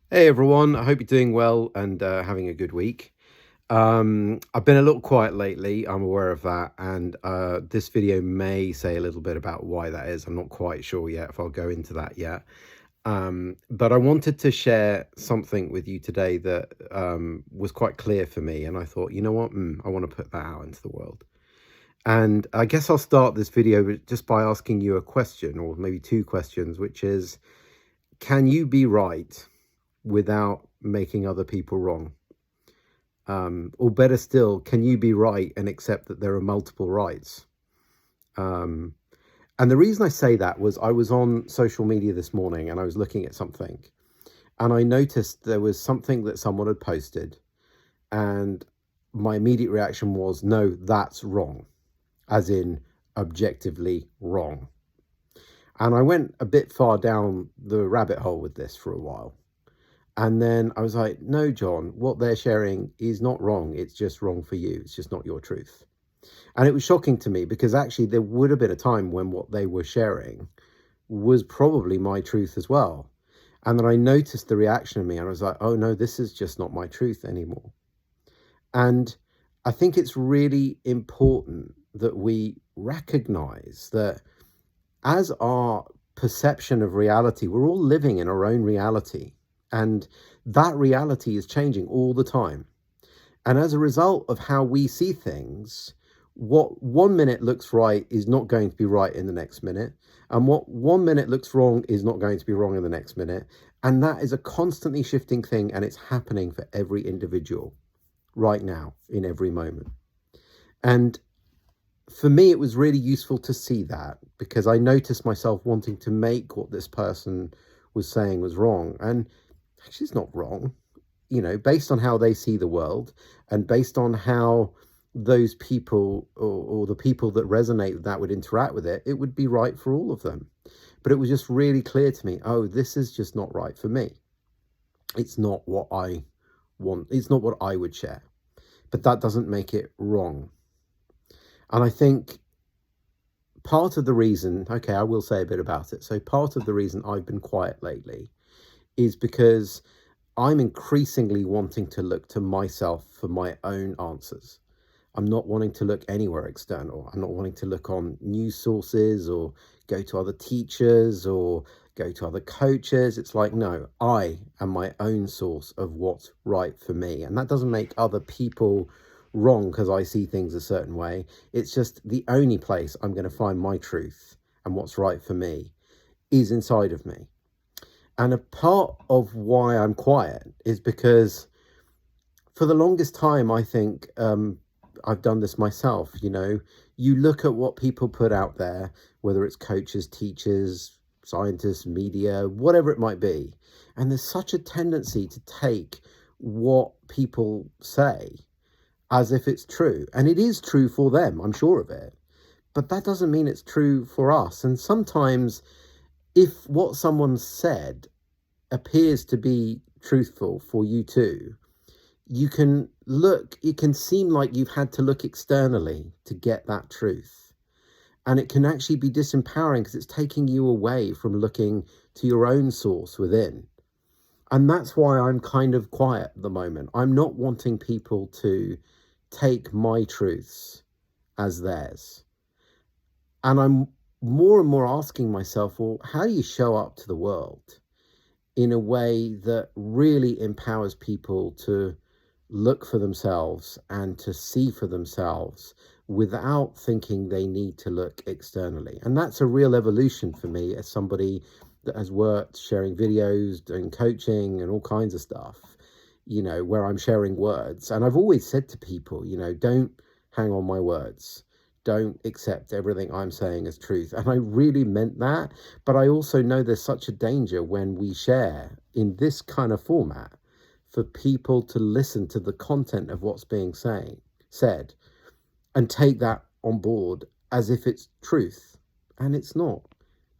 Hey everyone, I hope you're doing well and having a good week. I've been a little quiet lately, I'm aware of that, and this video may say a little bit about why that is. I'm not quite sure yet if I'll go into that yet. But I wanted to share something with you today that was quite clear for me, and I thought, you know what, I want to put that out into the world. And I guess I'll start this video just by asking you a question, or maybe two questions, which is, can you be right without making other people wrong? Or better still, can you be right and accept that there are multiple rights? Um, and the reason I say that was I was on social media this morning and I was looking at something and I noticed there was something that someone had posted, and my immediate reaction was, no, that's wrong, as in objectively wrong. And I went a bit far down the rabbit hole with this for a while. And then I was like, no, John, what they're sharing is not wrong. It's just wrong for you. It's just not your truth. And it was shocking to me because actually there would have been a time when what they were sharing was probably my truth as well. And then I noticed the reaction of me and I was like, oh no, this is just not my truth anymore. And I think it's really important that we recognize that as our perception of reality, we're all living in our own reality. And that reality is changing all the time. And as a result of how we see things, what 1 minute looks right is not going to be right in the next minute. And what 1 minute looks wrong is not going to be wrong in the next minute. And that is a constantly shifting thing. And it's happening for every individual right now in every moment. And for me, it was really useful to see that because I noticed myself wanting to make what this person was saying was wrong. And actually, it's not wrong, based on how they see the world and based on how those people or the people that resonate with that would interact with it, it would be right for all of them. But it was just really clear to me, oh, this is just not right for me. It's not what I want. It's not what I would share. But that doesn't make it wrong. And I think part of the reason, okay, I will say a bit about it. So part of the reason I've been quiet lately is because I'm increasingly wanting to look to myself for my own answers. I'm not wanting to look anywhere external. I'm not wanting to look on news sources or go to other teachers or go to other coaches. It's like, no, I am my own source of what's right for me. And that doesn't make other people wrong because I see things a certain way. It's just the only place I'm going to find my truth and what's right for me is inside of me. And a part of why I'm quiet is because for the longest time, I think I've done this myself. You look at what people put out there, whether it's coaches, teachers, scientists, media, whatever it might be. And there's such a tendency to take what people say as if it's true. And it is true for them, I'm sure of it. But that doesn't mean it's true for us. And sometimes if what someone said appears to be truthful for you too, you can look, it can seem like you've had to look externally to get that truth. And it can actually be disempowering because it's taking you away from looking to your own source within. And that's why I'm kind of quiet at the moment. I'm not wanting people to take my truths as theirs. And I'm more and more asking myself, well, how do you show up to the world in a way that really empowers people to look for themselves and to see for themselves without thinking they need to look externally? And that's a real evolution for me as somebody that has worked sharing videos, doing coaching and all kinds of stuff, where I'm sharing words. And I've always said to people, don't hang on my words. Don't accept everything I'm saying as truth. And I really meant that. But I also know there's such a danger when we share in this kind of format for people to listen to the content of what's being said and take that on board as if it's truth. And it's not.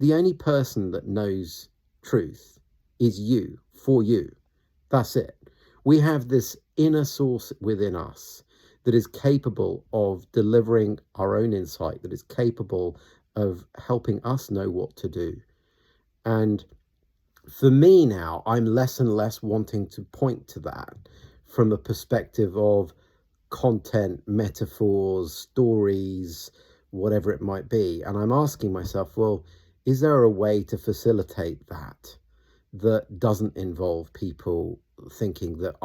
The only person that knows truth is you, for you. That's it. We have this inner source within us that is capable of delivering our own insight, that is capable of helping us know what to do. And for me now, I'm less and less wanting to point to that from a perspective of content, metaphors, stories, whatever it might be. And I'm asking myself, well, is there a way to facilitate that doesn't involve people thinking that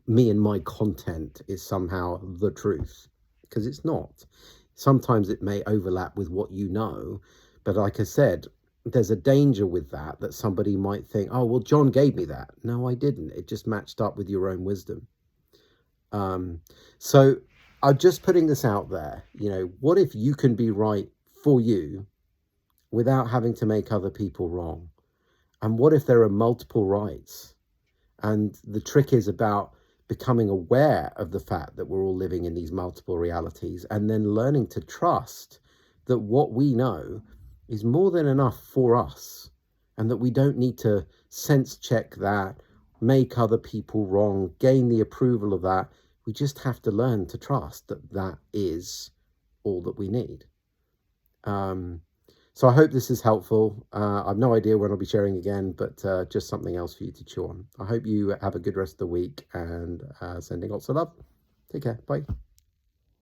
me and my content is somehow the truth? Because it's not. Sometimes it may overlap with what you know, but like I said, there's a danger with that somebody might think, oh, well, John gave me that. No, I didn't. It just matched up with your own wisdom. So I'm just putting this out there. What if you can be right for you without having to make other people wrong? And what if there are multiple rights? And the trick is about becoming aware of the fact that we're all living in these multiple realities, and then learning to trust that what we know is more than enough for us, and that we don't need to sense check that, make other people wrong, gain the approval of that. We just have to learn to trust that that is all that we need. So I hope this is helpful. I've no idea when I'll be sharing again, but just something else for you to chew on. I hope you have a good rest of the week, and sending lots of love. Take care. Bye.